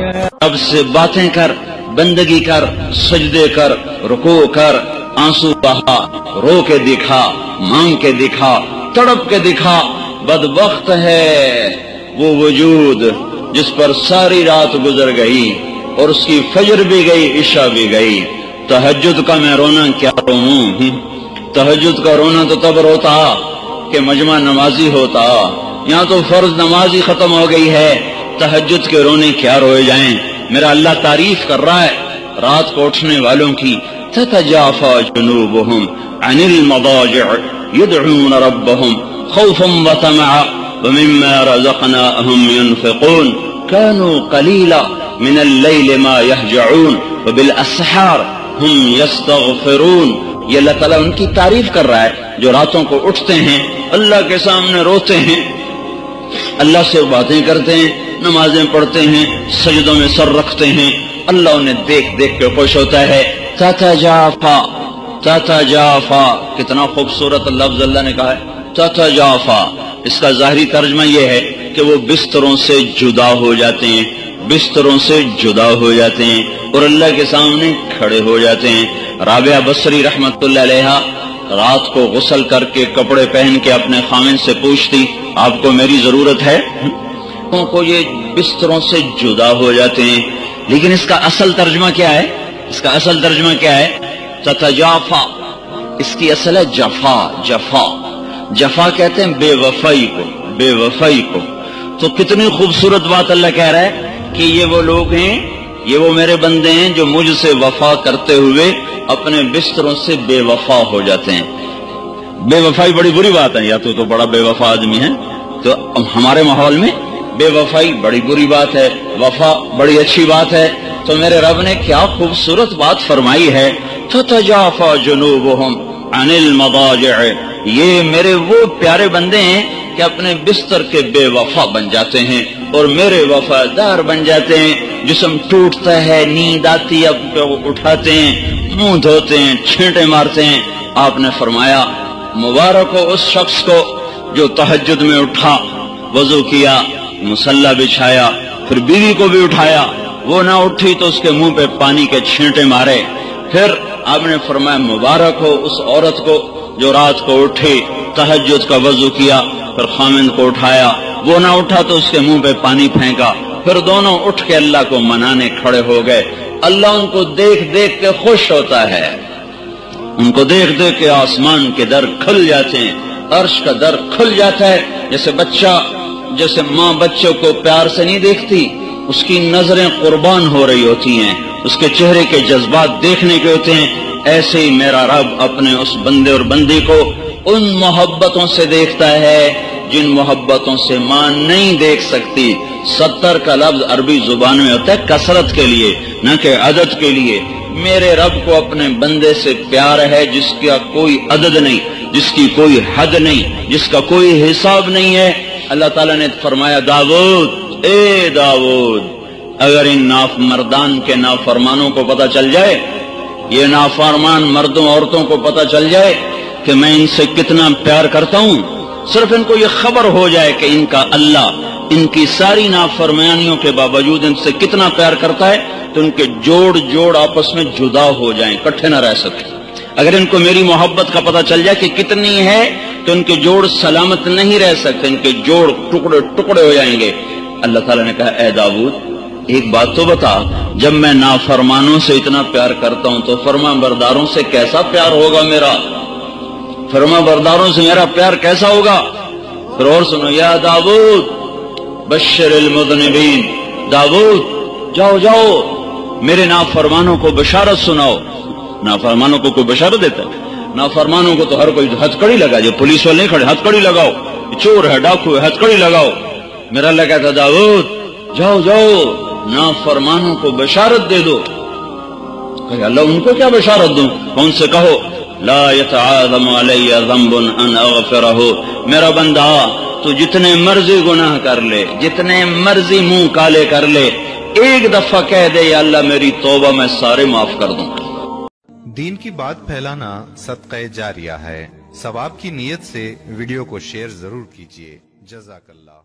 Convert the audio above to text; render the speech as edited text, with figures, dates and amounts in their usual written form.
रब से बातें कर, बंदगी कर, सजदे कर, रुकू कर, आंसू बहा, रो के दिखा, मांग के दिखा, तड़प के दिखा। बदबख्त है वो वजूद जिस पर सारी रात गुजर गई और उसकी फजर भी गई, इशा भी गई। तहज्जुद का मैं रोना क्या रोऊं? तहज्जुद का रोना तो तब रोता कि मजमा नमाजी होता। यहाँ तो फर्ज नमाज ही खत्म हो गई है, तहज्जुद के रोने क्या रोए जाएं। मेरा अल्लाह तारीफ कर रहा है रात को उठने वालों की। ततजाफा जुनूबुहुम अनिल मदाजिअ यदऊन रब्बहुम खौफन व तमअ व मिम्मा रज़क़नाहुम युनफ़िक़ून कानू क़लीला मिनल लैलि मा यहजऊन व बिल अस्हार हुम यस्तग़फ़िरून। ये अल्लाह ताला उनकी तारीफ कर रहा है जो रातों को उठते हैं, अल्लाह के सामने रोते हैं, अल्लाह से बातें करते हैं, नमाजें पढ़ते हैं, सजदों में सर रखते हैं। अल्लाह उन्हें देख देख के खुश होता है। ततजाफा, ततजाफा, कितना खूबसूरत लफ्ज अल्लाह ने कहा है, ततजाफा। इसका जाहिरी तर्जमा यह है कि वो बिस्तरों से जुदा हो जाते हैं, बिस्तरों से जुदा हो जाते हैं और अल्लाह के सामने खड़े हो जाते हैं। राबिया बसरी रहमतुल्लाह अलैहा रात को गुस्ल करके कपड़े पहन के अपने खामिन से पूछती, आपको मेरी जरूरत है? को ये बिस्तरों से जुदा हो जाते हैं। लेकिन इसका असल तर्जमा क्या है? इसका असल तर्जमा क्या है? ततजाफा, इसकी असल है जफा। जफा, जफा कहते हैं बेवफाई को, बेवफाई को। तो कितनी खूबसूरत बात अल्लाह कह रहा है कि ये वो लोग हैं, ये वो मेरे बंदे हैं जो मुझसे वफा करते हुए अपने बिस्तरों से बेवफा हो जाते हैं। बेवफाई बड़ी बुरी बात है, या तो बड़ा बेवफा आदमी है, तो हमारे माहौल में बेवफाई बड़ी बुरी बात है, वफा बड़ी अच्छी बात है। तो मेरे रब ने क्या खूबसूरत बात फरमाई है, ततजाफा जुनूबुहुम अनिल मदाजिअ। ये मेरे वो प्यारे बंदे हैं कि अपने बिस्तर के बेवफा बन जाते हैं और मेरे वफादार बन जाते हैं। जिस्म टूटता है, नींद आती है, अब उठाते हैं, मुंह धोते हैं, छींटे मारते हैं। आपने फरमाया मुबारक हो उस शख्स को जो तहज्जुद में उठा, वजू किया, मुसल्ला बिछाया, फिर बीवी को भी उठाया, वो ना उठी तो उसके मुंह पे पानी के छींटे मारे। फिर आपने फरमाया मुबारक हो उस औरत को जो रात को उठी, तहज्जुद का वजू किया, फिर खामिन को उठाया, वो ना उठा तो उसके मुंह पे पानी फेंका, फिर दोनों उठ के अल्लाह को मनाने खड़े हो गए। अल्लाह उनको देख देख के खुश होता है, उनको देख देख के आसमान के दर खुल जाते हैं, अर्श का दर खुल जाता है। जैसे बच्चा, जैसे माँ बच्चों को प्यार से नहीं देखती, उसकी नजरें कुर्बान हो रही होती हैं, उसके चेहरे के जज्बात देखने के होते हैं, ऐसे ही मेरा रब अपने उस बंदे और बंदी को उन मोहब्बतों से देखता है जिन मोहब्बतों से मां नहीं देख सकती। 70 का लफ्ज अरबी जुबान में होता है कसरत के लिए, न कि अदद के लिए। मेरे रब को अपने बंदे से प्यार है जिसका कोई अदद नहीं, जिसकी कोई हद नहीं, जिसका कोई हिसाब नहीं है। अल्लाह ताला ने फरमाया दाऊद, ए दाऊद, अगर इन मर्दान के नाफरमानों को पता चल जाए, ये नाफरमान मर्दों औरतों को पता चल जाए कि मैं इनसे कितना प्यार करता हूं, सिर्फ इनको ये खबर हो जाए कि इनका अल्लाह इनकी सारी नाफरमानियों के बावजूद इनसे कितना प्यार करता है, तो उनके जोड़ जोड़ आपस में जुदा हो जाएं, इकट्ठे न रह सके। अगर इनको मेरी मोहब्बत का पता चल जाए कि कितनी है, तो इनके जोड़ सलामत नहीं रह सकते, इनके जोड़ टुकड़े टुकड़े हो जाएंगे। अल्लाह ताला ने कहा, ए दाऊद एक बात तो बता, जब मैं नाफरमानों से इतना प्यार करता हूं तो फरमा बरदारों से कैसा प्यार होगा मेरा? फरमा बरदारों से मेरा प्यार कैसा होगा? फिर और सुनो, या दाऊद बश्शिरिल मुज़निबीन, दाऊद जाओ जाओ मेरे नाफरमानों को बशारत सुनाओ। नाफरमानों को कोई बशारत देता है? नाफरमानों को तो हर कोई हथकड़ी लगा, जो पुलिस वाले नहीं खड़े, हथकड़ी लगाओ, चोर है, डाकू है, हथकड़ी लगाओ। मेरा अल्लाह कहता दाऊद जाओ जाओ नाफरमानों को बशारत दे दो। कहे अल्लाह उनको क्या बशारत दूं? कौन से कहो, ला यतआज़म अलैया ज़ंबुन अन अग़फ़िरहु, मेरा बंदा तो जितने मर्जी गुनाह कर ले, जितने मर्जी मुंह काले कर ले, एक दफा कह दे या अल्लाह मेरी तौबा मैं सारे माफ कर दूं। दीन की बात फैलाना सदक़े जारिया है। सवाब की नीयत से वीडियो को शेयर जरूर कीजिए। जज़ाकल्लाह।